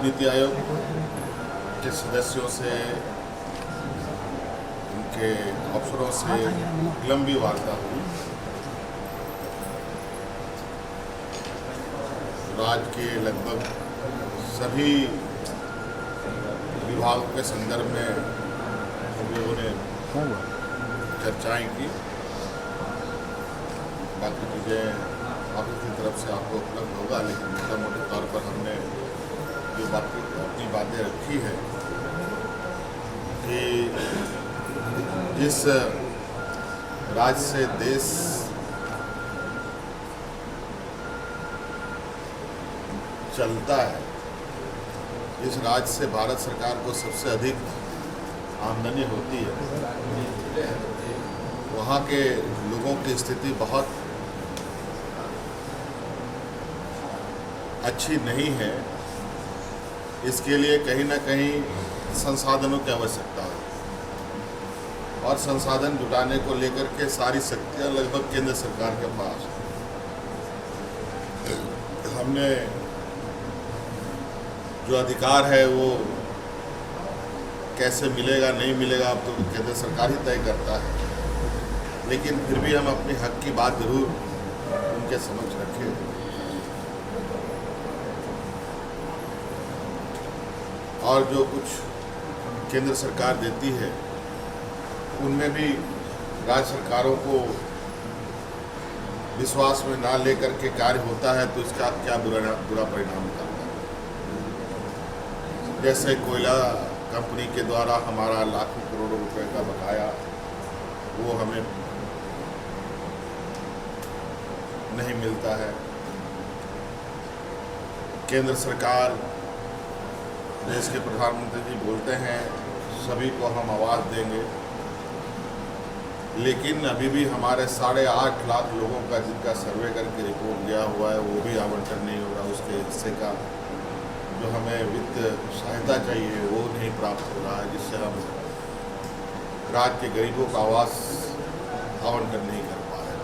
नीति आयोग के सदस्यों से, उनके अफसरों से लंबी वार्ता हुई। राज्य के लगभग सभी विभागों के संदर्भ में हम लोगों ने चर्चाएं की। बाकी चीज़ें ऑफिस की तरफ से आपको उपलब्ध होगा, लेकिन मोटा मोटे तौर पर हमने जो बाकी अपनी बातें रखी है कि जिस राज्य से देश चलता है, जिस राज्य से भारत सरकार को सबसे अधिक आमदनी होती है, वहाँ के लोगों की स्थिति बहुत अच्छी नहीं है। इसके लिए कहीं ना कहीं संसाधनों की आवश्यकता है और संसाधन जुटाने को लेकर के सारी शक्तियाँ लगभग केंद्र सरकार के पास है। हमने जो अधिकार है वो कैसे मिलेगा नहीं मिलेगा अब तो केंद्र सरकार ही तय करता है, लेकिन फिर भी हम अपने हक की बात जरूर उनके समक्ष रखें। और जो कुछ केंद्र सरकार देती है उनमें भी राज्य सरकारों को विश्वास में ना लेकर के कार्य होता है तो इसका क्या बुरा परिणाम होता है। जैसे कोयला कंपनी के द्वारा हमारा लाखों करोड़ों रुपए का बकाया वो हमें नहीं मिलता है। केंद्र सरकार, देश के प्रधानमंत्री जी बोलते हैं सभी को हम आवाज़ देंगे, लेकिन अभी भी हमारे 8.5 लाख लोगों का जिनका सर्वे करके रिपोर्ट दिया हुआ है वो भी आवंटन नहीं हो रहा। उसके हिस्से का जो हमें वित्त सहायता चाहिए वो नहीं प्राप्त हो रहा है, जिससे हम राज्य के गरीबों का आवास आवंटन नहीं कर पा रहे,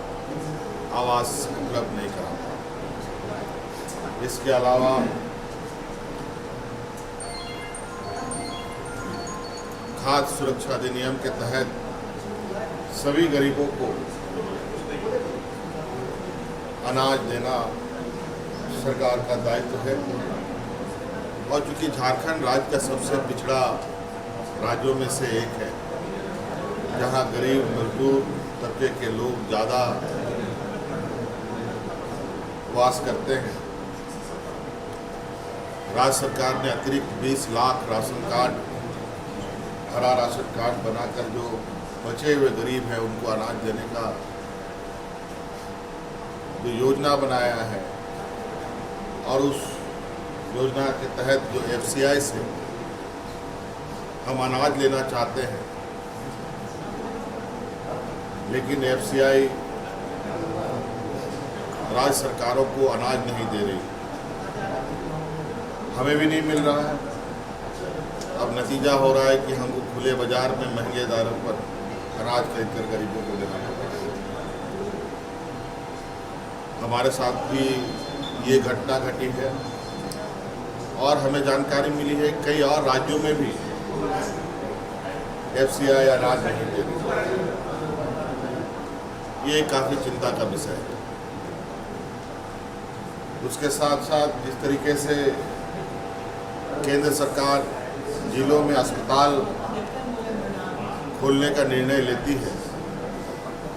आवास उपलब्ध नहीं करा पा रहे। इसके अलावा खाद्य सुरक्षा अधिनियम के तहत सभी गरीबों को अनाज देना सरकार का दायित्व है। और चूँकि झारखंड राज्य का सबसे पिछड़ा राज्यों में से एक है, जहाँ गरीब मजदूर तबके के लोग ज़्यादा वास करते हैं, राज्य सरकार ने अतिरिक्त 20 लाख राशन कार्ड, हरा राशन कार्ड बनाकर जो बचे हुए गरीब हैं उनको अनाज देने का जो योजना बनाया है, और उस योजना के तहत जो FCI से हम अनाज लेना चाहते हैं, लेकिन FCI राज्य सरकारों को अनाज नहीं दे रही, हमें भी नहीं मिल रहा है। अब नतीजा हो रहा है कि हमको खुले बाजार में महंगे दारों पर अनाज खरीदकर गरीबों को देना पड़ रहा है। हमारे साथ भी ये घटना घटी है और हमें जानकारी मिली है कई और राज्यों में भी FCI अनाज नहीं दे रही। ये काफ़ी चिंता का विषय है। उसके साथ साथ जिस तरीके से केंद्र सरकार जिलों में अस्पताल खोलने का निर्णय लेती है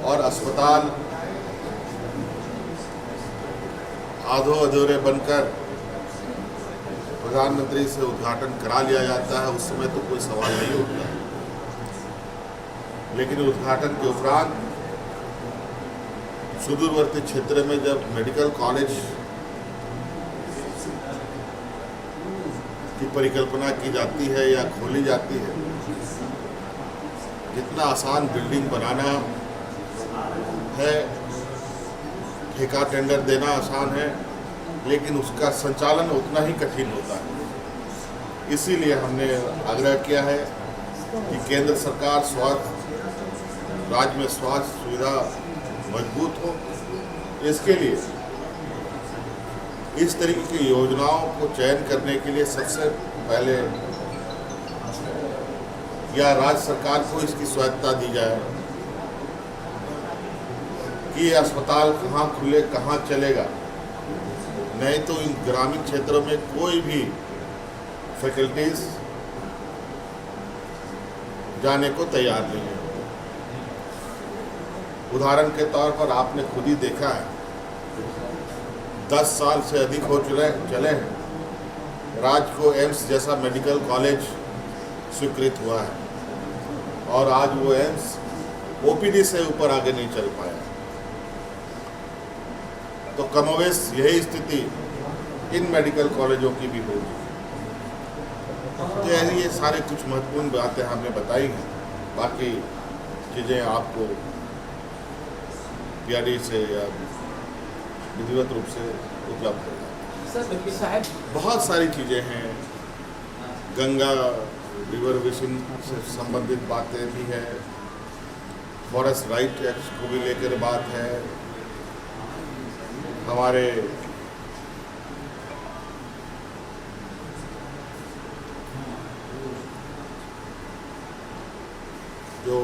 और अस्पताल आधो अधूरे बनकर प्रधानमंत्री से उद्घाटन करा लिया जाता है, उस समय तो कोई सवाल नहीं उठता है, लेकिन उद्घाटन के उपरांत सुदूरवर्ती क्षेत्र में जब मेडिकल कॉलेज की परिकल्पना की जाती है या खोली जाती है, जितना आसान बिल्डिंग बनाना है, ठेका टेंडर देना आसान है, लेकिन उसका संचालन उतना ही कठिन होता है। इसीलिए हमने आग्रह किया है कि केंद्र सरकार राज्य में स्वास्थ्य सुविधा मजबूत हो, इसके लिए इस तरीके की योजनाओं को चयन करने के लिए सबसे पहले या राज्य सरकार को इसकी स्वायत्तता दी जाए कि ये अस्पताल कहाँ खुले, कहाँ चलेगा। नहीं तो इन ग्रामीण क्षेत्रों में कोई भी फैकल्टीज जाने को तैयार नहीं है। उदाहरण के तौर पर आपने खुद ही देखा है, 10 साल से अधिक हो चले हैं, राज्य को एम्स जैसा मेडिकल कॉलेज स्वीकृत हुआ है और आज वो एम्स ओपीडी से ऊपर आगे नहीं चल पाया। तो कमोवेश यही स्थिति इन मेडिकल कॉलेजों की भी होगी। तो ये सारे कुछ महत्वपूर्ण बातें हमने बताई हैं। बाकी चीज़ें आपको पीआरडी से या विधिवत रूप से उपलब्ध है। साहब बहुत सारी चीज़ें हैं, गंगा रिवर बेसिन से संबंधित बातें भी है, फॉरेस्ट राइट एक्ट को भी लेकर बात है, हमारे जो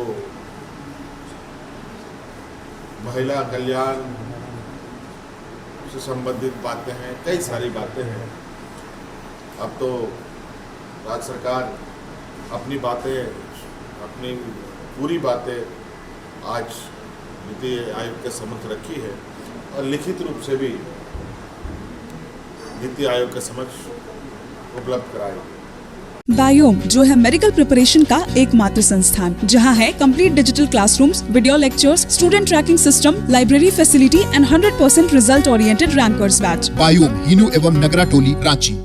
महिला कल्याण से संबंधित बातें हैं, कई सारी बातें हैं। अब तो राज्य सरकार अपनी बातें, अपनी पूरी बातें आज नीति आयोग के समक्ष रखी है और लिखित रूप से भी नीति आयोग के समक्ष उपलब्ध कराएगी। बायोम जो है मेडिकल प्रिपरेशन का एकमात्र संस्थान, जहां है complete digital classrooms, video lectures, student tracking system, library facility and 100% result oriented rankers batch. Biome Hinoo एवं नगरा टोली, Ranchi.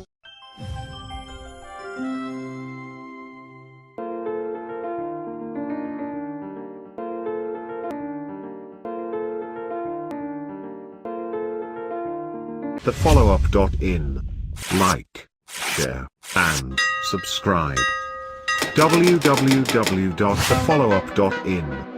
thefollowup.in. Like, share, and subscribe. www.thefollowup.in